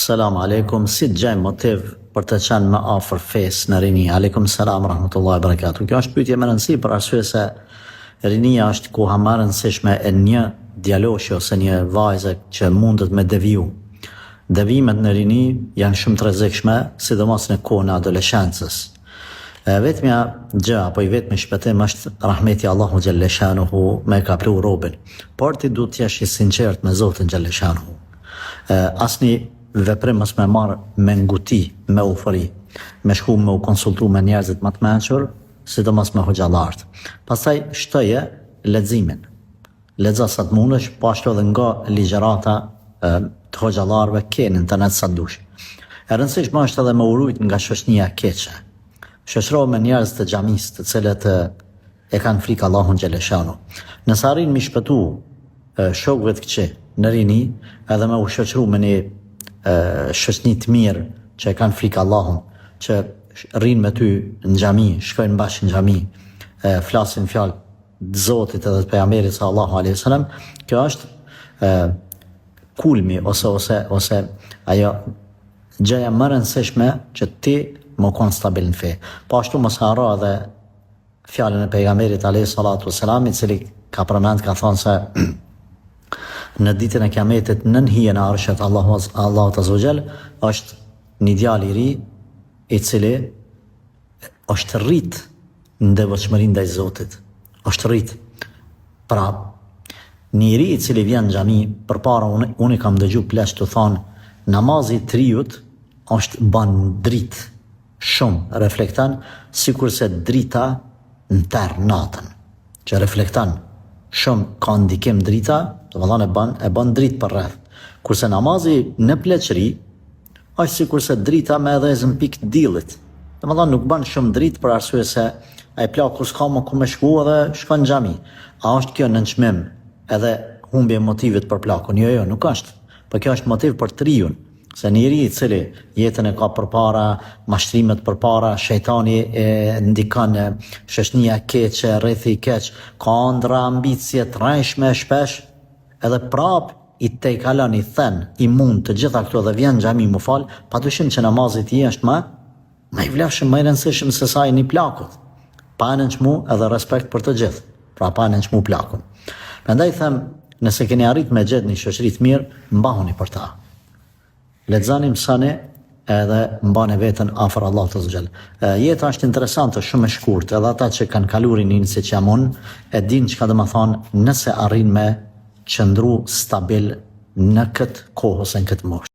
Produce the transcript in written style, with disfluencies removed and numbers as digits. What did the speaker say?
Selam aleikum, si të gjejmë motiv për të qenë më afër fesë në rini? Aleikum selam rahmetullahi barakatuh. Kjo është pyetje më e rëndësishme për arsye se rinia është koha më e rëndësishme e një djaloshi ose një vajze që mundet me deviju. Devimet në rini janë shumë të rrezikshme, sidomos në kohën e adoleshencës. Vetmja gjë apo i vetmi shpëtim është rahmeti Allahu xhelle shanuhu me ka plu robin. Por ti duhet të jesh i sinqert me Zotin xhelle shanuhu. Asnjë veprim mos me marr me nguti, me eufori, me shku me u konsultu me njerëzit më të mençur, sidomos me hoxhallart. Pastaj shtoje leximin. Lexo sa të mundesh, po ashtu edhe nga ligjërata të hoxhallarëve ke në internet sa dush. E rëndësishme është edhe me urujt nga shoqënia e keqe. Shoqëro me njerëz të xhamisë, të cilët e kanë frikë Allahun xhelle shanu. Nëse arrin mi shpëtu shokëve të këqij në rini, edhe me u shoqëru me një shoqëni të mirë që e kanë frikë Allahun, që rrinë me ty në xhami, shkojnë bashkë në xhami, flasin fjalë të Zotit edhe të pejgamberit sallallahu alaihi wasallam, kjo është kulmi ose ajo gjëja më e rëndësishme që ti më kon stabil në fe. Po ashtu mos harro edhe fjalën e pejgamberit alayhi salatu wasalam, i cili ka përmend, ka thënë se në ditën e kiametit nën hijen e arshet Allahut azza wa jall është një djalë i ri i cili është rrit në devotshmërinë ndaj Zotit. Është rrit. Pra, një i ri i cili vjen në xhami, përpara unë kam dëgjuar pleq të thonë namazi i triut është ban dritë. Shumë reflekton sikurse drita në terr natën, që reflekton shumë ka ndikim drita, domethënë e bën dritë për rreth. Kurse namazi në pleqëri është sikurse drita me dhezën pikë dillit. Domethënë nuk bën shumë dritë për arsye se ai plaku s'ka më ku me shku edhe shkon në xhami. A është kjo nënçmim edhe humbje motivit për plakun? Jo, nuk është. Po kjo është motiv për triun. Se njëri i cili jetën e ka përpara, mashtrimet përpara, shejtani e ndikon, shoqënia keqe, rrethi i keq, ka ëndra, ambicie të rrejshme shpesh, edhe prap i te i kalon, i thën, i mund të gjitha këto dhe vjen në xhami mu fal, padyshim që namazi i tij është më i vlefshëm, më i rëndësishëm se sa i një plakut. Pa nënçmu edhe respekt për të gjithë. Pra pa nënçmu plakun. Prandaj them, nëse keni arrit me gjetë një shoqëri të mirë, mbahuni për ta. Lexoni, mësoni edhe mbani veten afër Allahut azza wa jall. Jeta është interesante, shumë e shkurtë, edhe ata që kanë kaluar nin siç jam unë, e dinë çka do të thonë nëse arrin me qëndru stabil në këtë kohë ose në këtë moshë.